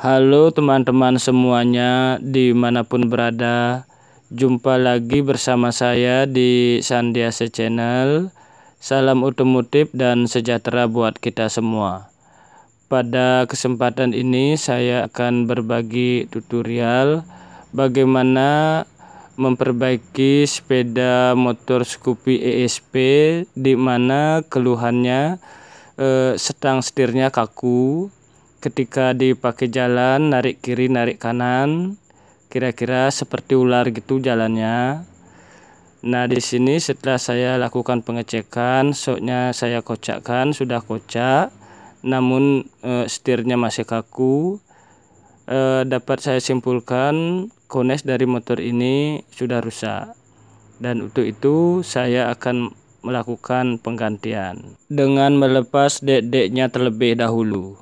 Halo teman-teman semuanya dimanapun berada, jumpa lagi bersama saya di Sandiasa Channel. Salam otomotif dan sejahtera buat kita semua. Pada kesempatan ini saya akan berbagi tutorial bagaimana memperbaiki sepeda motor Scoopy ESP, di mana keluhannya stang setirnya kaku. Ketika dipakai jalan, narik kiri narik kanan, kira-kira seperti ular gitu jalannya. Nah, di sini setelah saya lakukan pengecekan, shocknya saya kocakkan, sudah kocak, namun setirnya masih kaku. Dapat saya simpulkan kones dari motor ini sudah rusak, dan untuk itu saya akan melakukan penggantian dengan melepas dek-deknya terlebih dahulu.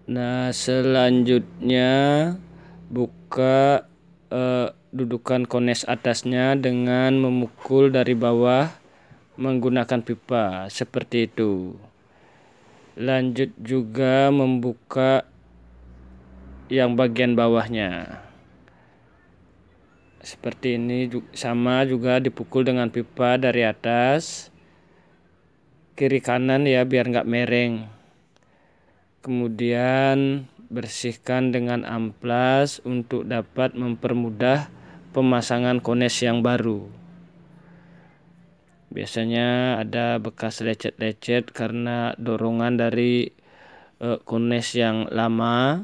Nah, selanjutnya buka dudukan kones atasnya dengan memukul dari bawah menggunakan pipa seperti itu. Lanjut juga membuka yang bagian bawahnya seperti ini, sama juga dipukul dengan pipa dari atas kiri kanan ya, biar nggak mereng. Kemudian bersihkan dengan amplas untuk dapat mempermudah pemasangan kones yang baru. Biasanya ada bekas lecet-lecet karena dorongan dari kones yang lama.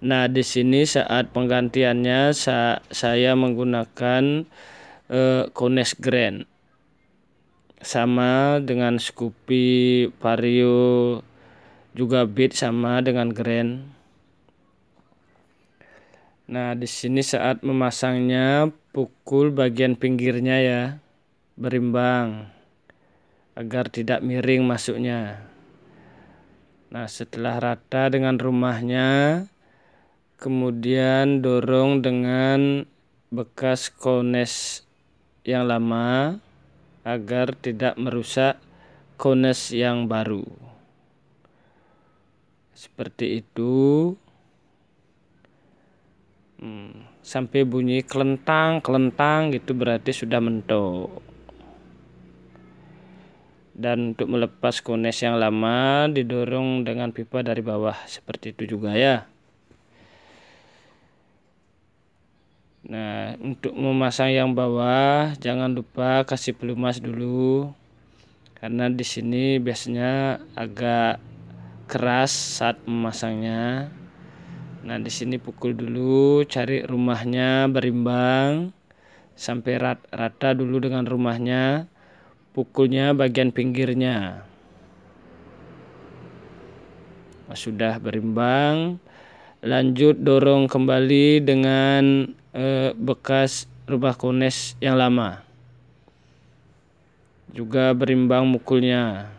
Nah, di sini saat penggantiannya saya menggunakan kones Grand, sama dengan Scoopy Vario, juga Beat sama dengan Grand. Nah, di sini saat memasangnya pukul bagian pinggirnya ya, berimbang agar tidak miring masuknya. Nah, setelah rata dengan rumahnya, kemudian dorong dengan bekas kones yang lama agar tidak merusak kones yang baru. seperti itu. Sampai bunyi kelentang gitu berarti sudah mentok. Dan untuk melepas kones yang lama didorong dengan pipa dari bawah, seperti itu juga ya. Nah, untuk memasang yang bawah jangan lupa kasih pelumas dulu, karena di sini biasanya agak keras saat memasangnya. Nah, di sini pukul dulu, cari rumahnya berimbang sampai rata dulu dengan rumahnya. Pukulnya bagian pinggirnya. Nah, sudah berimbang, lanjut dorong kembali dengan bekas rubah kones yang lama. Juga berimbang mukulnya.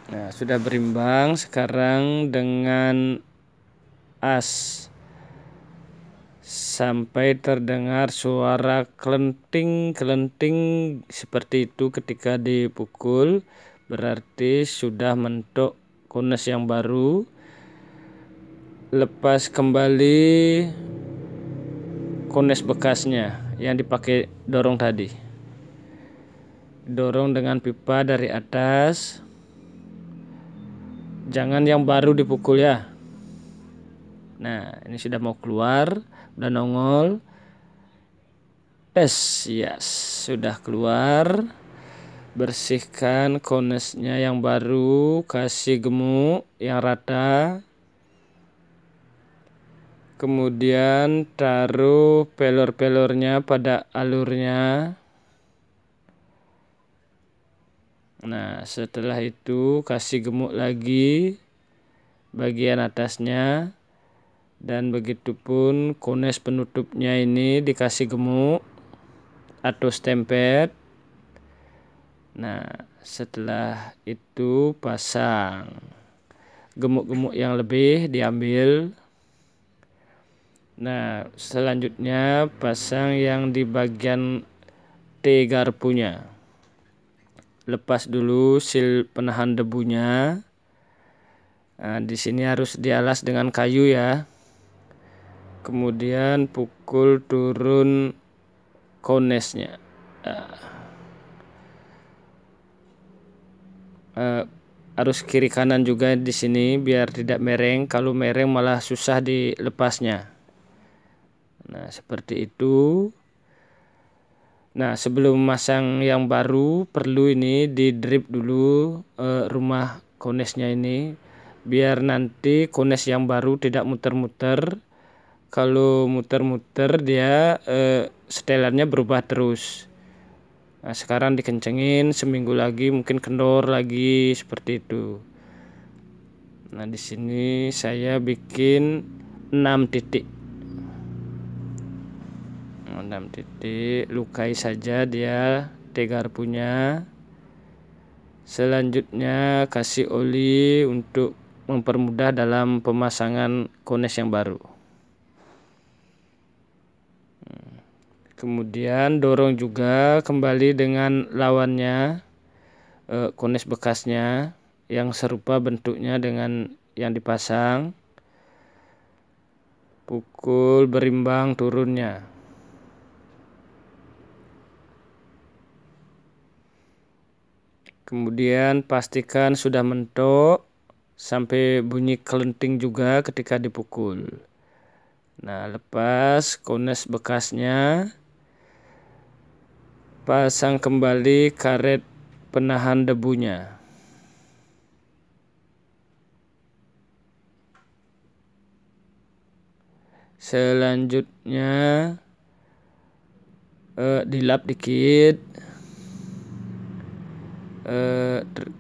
Nah, sudah berimbang, sekarang dengan as sampai terdengar suara kelenting seperti itu ketika dipukul, berarti sudah mentok kones yang baru. Lepas kembali kones bekasnya yang dipakai dorong tadi. Dorong dengan pipa dari atas. Jangan yang baru dipukul ya. Nah, ini sudah mau keluar, udah nongol. Tes, yes, sudah keluar. Bersihkan konesnya yang baru, kasih gemuk yang rata. Kemudian taruh pelor-pelornya pada alurnya. Nah, setelah itu kasih gemuk lagi bagian atasnya, dan begitupun kones penutupnya ini dikasih gemuk atau stempet. Nah, setelah itu pasang. Gemuk-gemuk yang lebih diambil. Nah, selanjutnya pasang yang di bagian T garpunya. Lepas dulu sil penahan debunya. Nah, di sini harus dialas dengan kayu ya. Kemudian pukul turun konesnya. Harus kiri kanan juga di sini biar tidak mereng. Kalau mereng malah susah dilepasnya. Nah, seperti itu. Nah, sebelum masang yang baru perlu ini di drip dulu rumah konesnya ini, biar nanti kones yang baru tidak muter-muter. Kalau muter-muter dia setelannya berubah terus. Nah, sekarang dikencengin, seminggu lagi mungkin kendor lagi seperti itu. Nah, di sini saya bikin 6 titik. 6 titik, lukai saja dia T garpunya. Selanjutnya kasih oli untuk mempermudah dalam pemasangan kones yang baru. Kemudian dorong juga kembali dengan lawannya, kones bekasnya yang serupa bentuknya dengan yang dipasang. Pukul berimbang turunnya. Kemudian pastikan sudah mentok sampai bunyi kelenting juga ketika dipukul. Nah, lepas kones bekasnya. Pasang kembali karet penahan debunya. Selanjutnya dilap dikit.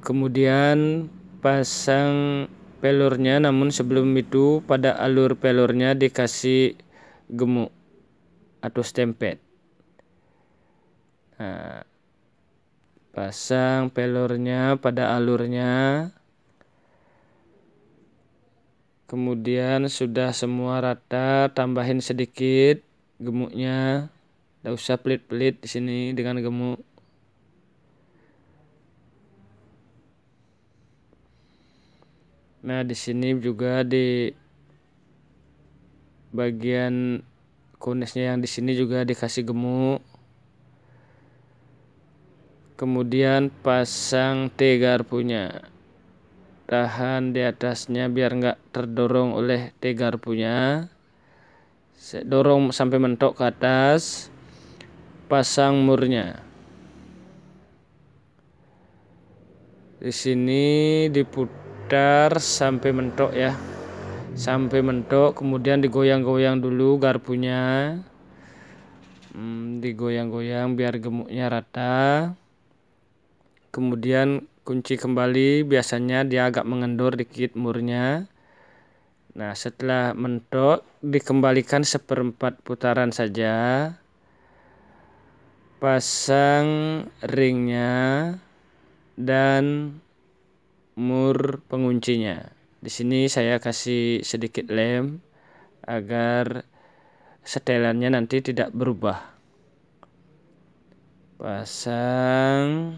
Kemudian pasang pelornya, namun sebelum itu pada alur pelornya dikasih gemuk atau stempet. Nah, pasang pelornya pada alurnya. Kemudian sudah semua rata, tambahin sedikit gemuknya. Tidak usah pelit-pelit di sini dengan gemuk. Nah, di sini juga di bagian kunisnya yang di sini juga dikasih gemuk. Kemudian pasang T garpunya, tahan di atasnya biar nggak terdorong oleh T garpunya. Saya dorong sampai mentok ke atas. Pasang murnya. Di sini diputar sampai mentok ya. Sampai mentok, kemudian digoyang-goyang dulu garpunya. Digoyang-goyang biar gemuknya rata. Kemudian kunci kembali, biasanya dia agak mengendur dikit murnya. Nah, setelah mentok dikembalikan 1/4 putaran saja. Pasang ringnya dan mur penguncinya. Di sini saya kasih sedikit lem agar setelannya nanti tidak berubah. Pasang,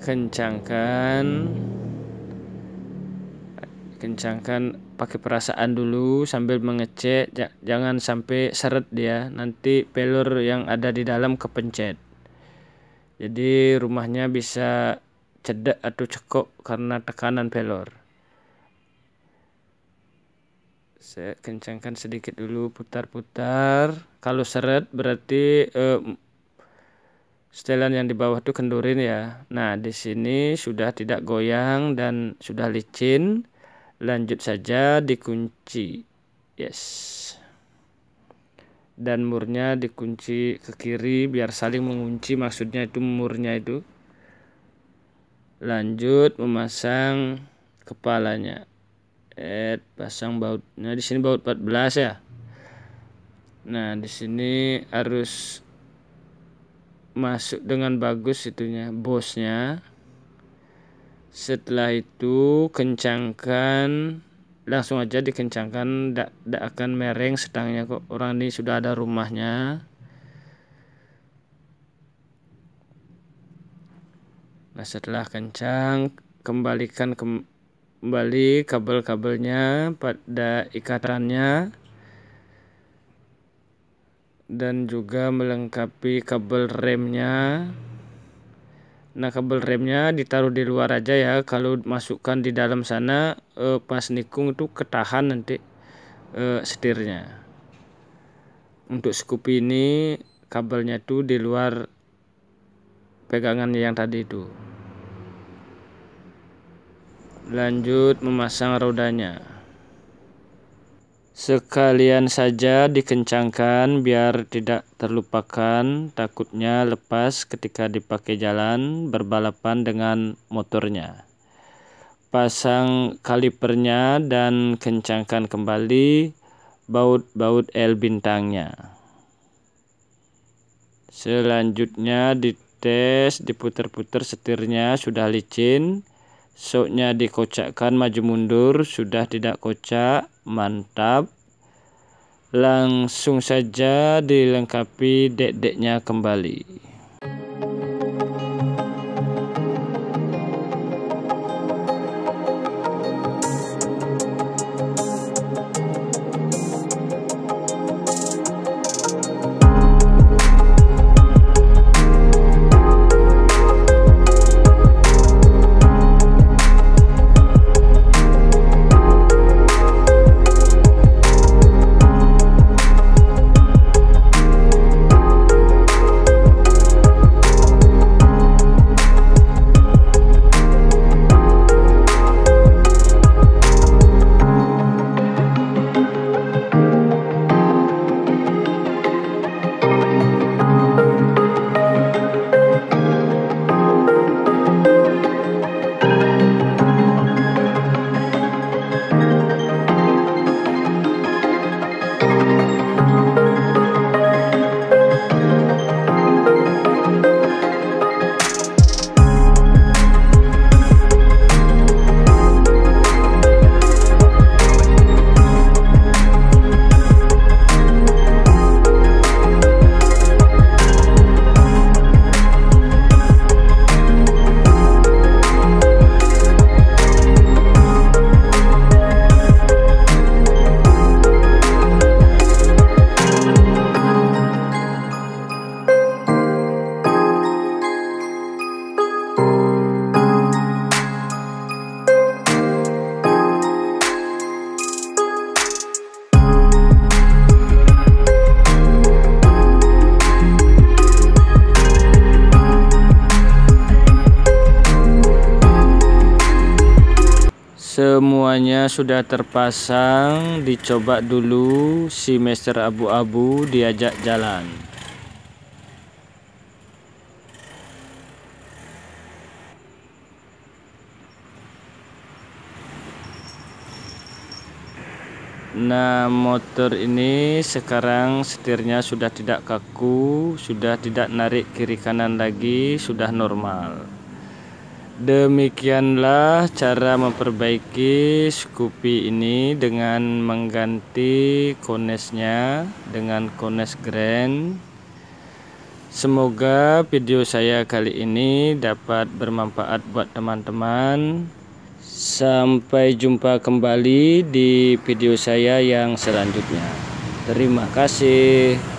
kencangkan pakai perasaan dulu sambil mengecek, jangan sampai seret dia, nanti pelor yang ada di dalam kepencet. Jadi rumahnya bisa cedek atau cekok karena tekanan pelor. Saya kencangkan sedikit dulu, putar-putar. Kalau seret berarti setelan yang di bawah itu kendurin ya. Nah, di sini sudah tidak goyang dan sudah licin. Lanjut saja dikunci. Yes. Dan murnya dikunci ke kiri biar saling mengunci, maksudnya itu murnya itu. Lanjut memasang kepalanya. Pasang bautnya. Di sini baut 14 ya. Nah, di sini harus masuk dengan bagus itunya, bosnya. Setelah itu kencangkan, langsung aja dikencangkan, tidak akan mereng setangnya kok, orang ini sudah ada rumahnya. Nah, setelah kencang, kembalikan kembali kabel-kabelnya pada ikatannya dan juga melengkapi kabel remnya. Nah, kabel remnya ditaruh di luar aja ya. Kalau masukkan di dalam sana pas nikung itu ketahan nanti setirnya. Untuk Scoopy ini kabelnya tuh di luar pegangan yang tadi itu. Lanjut memasang rodanya. Sekalian saja dikencangkan biar tidak terlupakan, takutnya lepas ketika dipakai jalan berbalapan dengan motornya. Pasang kalipernya dan kencangkan kembali baut-baut L bintangnya. Selanjutnya dites, diputar-putar setirnya, sudah licin. Soknya dikocakkan maju mundur, sudah tidak kocak, mantap. Langsung saja dilengkapi dek-deknya kembali. Semuanya sudah terpasang, dicoba dulu si Master Abu-Abu diajak jalan. Nah, motor ini sekarang setirnya sudah tidak kaku, sudah tidak narik kiri kanan lagi, sudah normal. Demikianlah cara memperbaiki Scoopy ini dengan mengganti konesnya dengan kones Grand. Semoga video saya kali ini dapat bermanfaat buat teman-teman. Sampai jumpa kembali di video saya yang selanjutnya. Terima kasih.